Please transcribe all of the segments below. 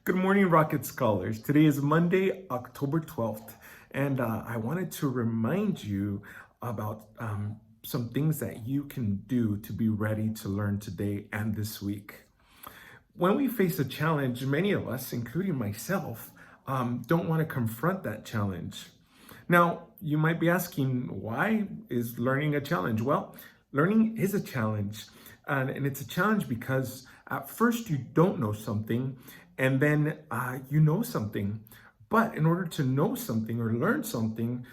Good morning, Rocket Scholars. Today is Monday, October 12th, and I wanted to remind you about some things that you can do to be ready to learn today and this week. When we face a challenge, many of us, including myself, don't want to confront that challenge. Now, you might be asking, why is learning a challenge? Well, learning is a challenge, and it's a challenge because at first you don't know something, and then you know something. But in order to know something or learn something,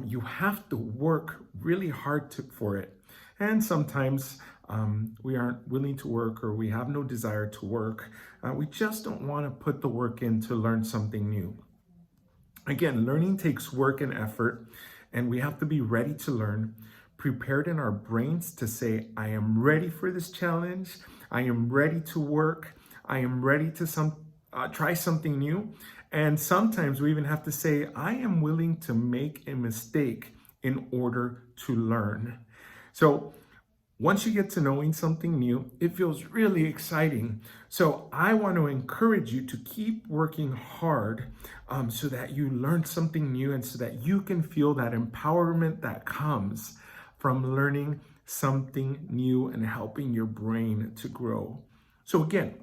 you have to work really hard for it. And sometimes we aren't willing to work, or we have no desire to work. We just don't want to put the work in to learn something new. Again, learning takes work and effort, and we have to be ready to learn, prepared in our brains to say, I am ready for this challenge. I am ready to work. I am ready to try something new. And sometimes we even have to say, I am willing to make a mistake in order to learn. So once you get to knowing something new, it feels really exciting. So I want to encourage you to keep working hard so that you learn something new, and so that you can feel that empowerment that comes from learning something new and helping your brain to grow. So again,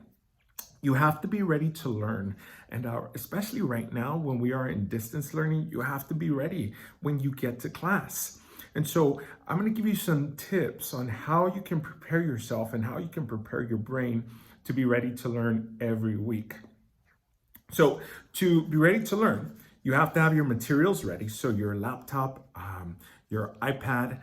you have to be ready to learn. And especially right now, when we are in distance learning, you have to be ready when you get to class. And so I'm going to give you some tips on how you can prepare yourself and how you can prepare your brain to be ready to learn every week. So to be ready to learn, you have to have your materials ready. So your laptop, your iPad,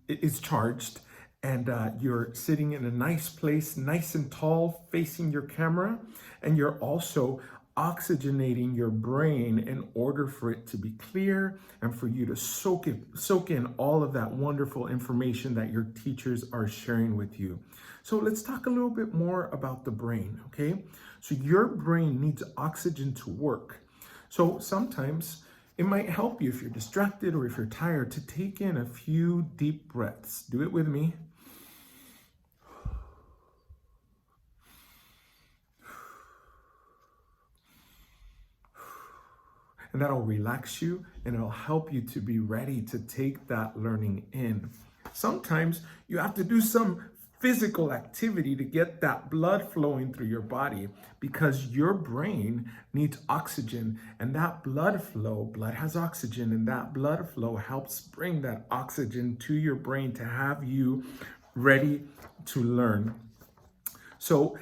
it's charged, and you're sitting in a nice place, nice and tall, facing your camera, and you're also oxygenating your brain in order for it to be clear and for you to soak in all of that wonderful information that your teachers are sharing with you. So let's talk a little bit more about the brain, okay? So your brain needs oxygen to work. So sometimes it might help you, if you're distracted or if you're tired, to take in a few deep breaths. Do it with me. And that'll relax you, and it'll help you to be ready to take that learning in. Sometimes you have to do some physical activity to get that blood flowing through your body, because your brain needs oxygen, and that blood has oxygen, and that blood flow helps bring that oxygen to your brain to have you ready to learn. So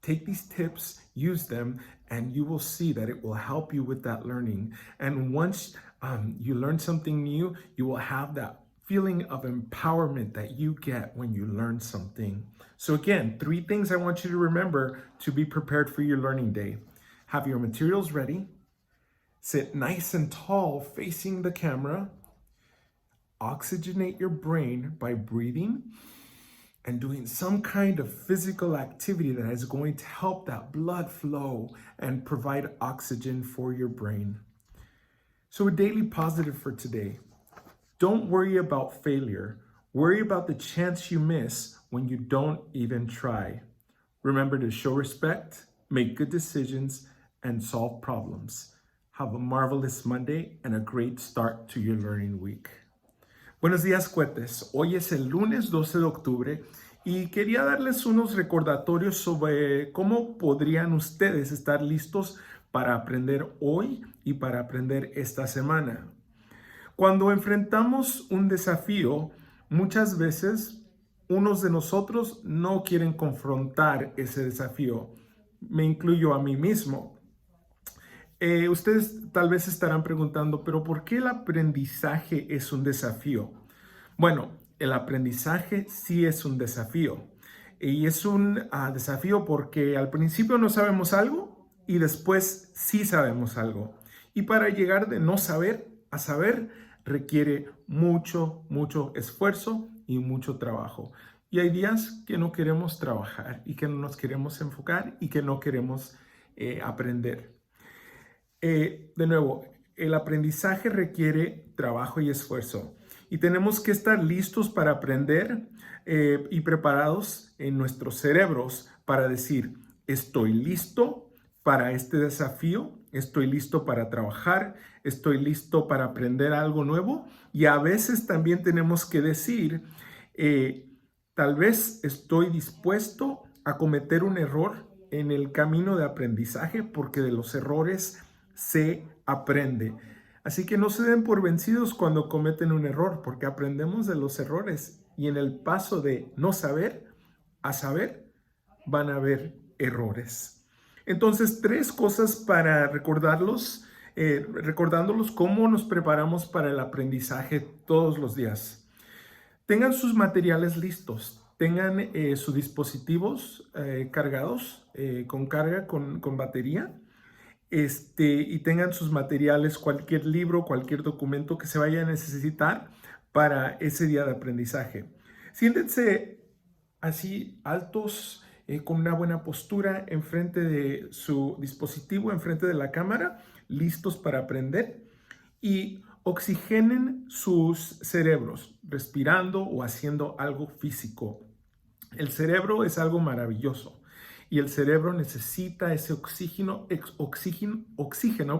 take these tips, use them, and you will see that it will help you with that learning. And once you learn something new, you will have that feeling of empowerment that you get when you learn something. So again, 3 things I want you to remember to be prepared for your learning day. Have your materials ready. Sit nice and tall facing the camera. Oxygenate your brain by breathing and doing some kind of physical activity that is going to help that blood flow and provide oxygen for your brain. So a daily positive for today: don't worry about failure. Worry about the chance you miss when you don't even try. Remember to show respect, make good decisions, and solve problems. Have a marvelous Monday and a great start to your learning week. Buenos días, cohetes. Hoy es el lunes 12 de octubre y quería darles unos recordatorios sobre cómo podrían ustedes estar listos para aprender hoy y para aprender esta semana. Cuando enfrentamos un desafío, muchas veces unos de nosotros no quieren confrontar ese desafío. Me incluyo a mí mismo. Ustedes tal vez estarán preguntando, ¿pero por qué el aprendizaje es un desafío? Bueno, el aprendizaje sí es un desafío. Y es un desafío porque al principio no sabemos algo y después sí sabemos algo. Y para llegar de no saber a saber requiere mucho esfuerzo y mucho trabajo. Y hay días que no queremos trabajar y que no nos queremos enfocar y que no queremos aprender. De nuevo, el aprendizaje requiere trabajo y esfuerzo, y tenemos que estar listos para aprender y preparados en nuestros cerebros para decir, Estoy listo para este desafío, estoy listo para trabajar, estoy listo para aprender algo nuevo. Y a veces también tenemos que decir, eh, tal vez estoy dispuesto a cometer un error en el camino de aprendizaje, porque de los errores se aprende. Así que no se den por vencidos cuando cometen un error, porque aprendemos de los errores y en el paso de no saber a saber van a haber errores. Entonces, tres cosas para recordándolos cómo nos preparamos para el aprendizaje todos los días. Tengan sus materiales listos, tengan sus dispositivos cargados con carga, con batería, y tengan sus materiales, cualquier libro, cualquier documento que se vaya a necesitar para ese día de aprendizaje. Siéntense así altos, con una buena postura enfrente de su dispositivo, enfrente de la cámara, listos para aprender, y oxigenen sus cerebros, respirando o haciendo algo físico. El cerebro es algo maravilloso y el cerebro necesita ese oxígeno,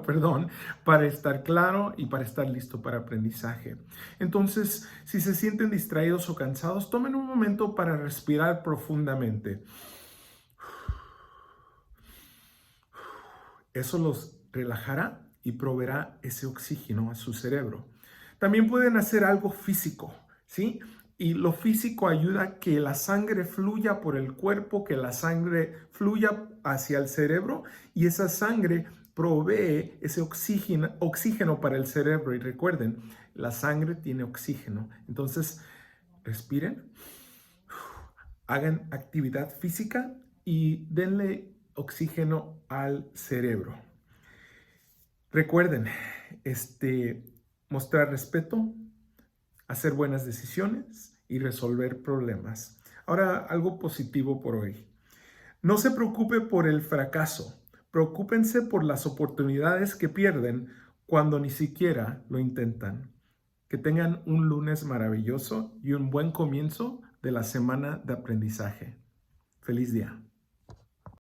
perdón, para estar claro y para estar listo para aprendizaje. Entonces, si se sienten distraídos o cansados, tomen un momento para respirar profundamente. Eso los relajará y proveerá ese oxígeno a su cerebro. También pueden hacer algo físico, ¿sí? Y lo físico ayuda a que la sangre fluya por el cuerpo, que la sangre fluya hacia el cerebro y esa sangre provee ese oxígeno para el cerebro. Y recuerden, la sangre tiene oxígeno. Entonces, respiren, hagan actividad física y denle oxígeno al cerebro. Recuerden, mostrar respeto, hacer buenas decisiones y resolver problemas. Ahora, algo positivo por hoy. No se preocupe por el fracaso. Preocúpense por las oportunidades que pierden cuando ni siquiera lo intentan. Que tengan un lunes maravilloso y un buen comienzo de la semana de aprendizaje. Feliz día.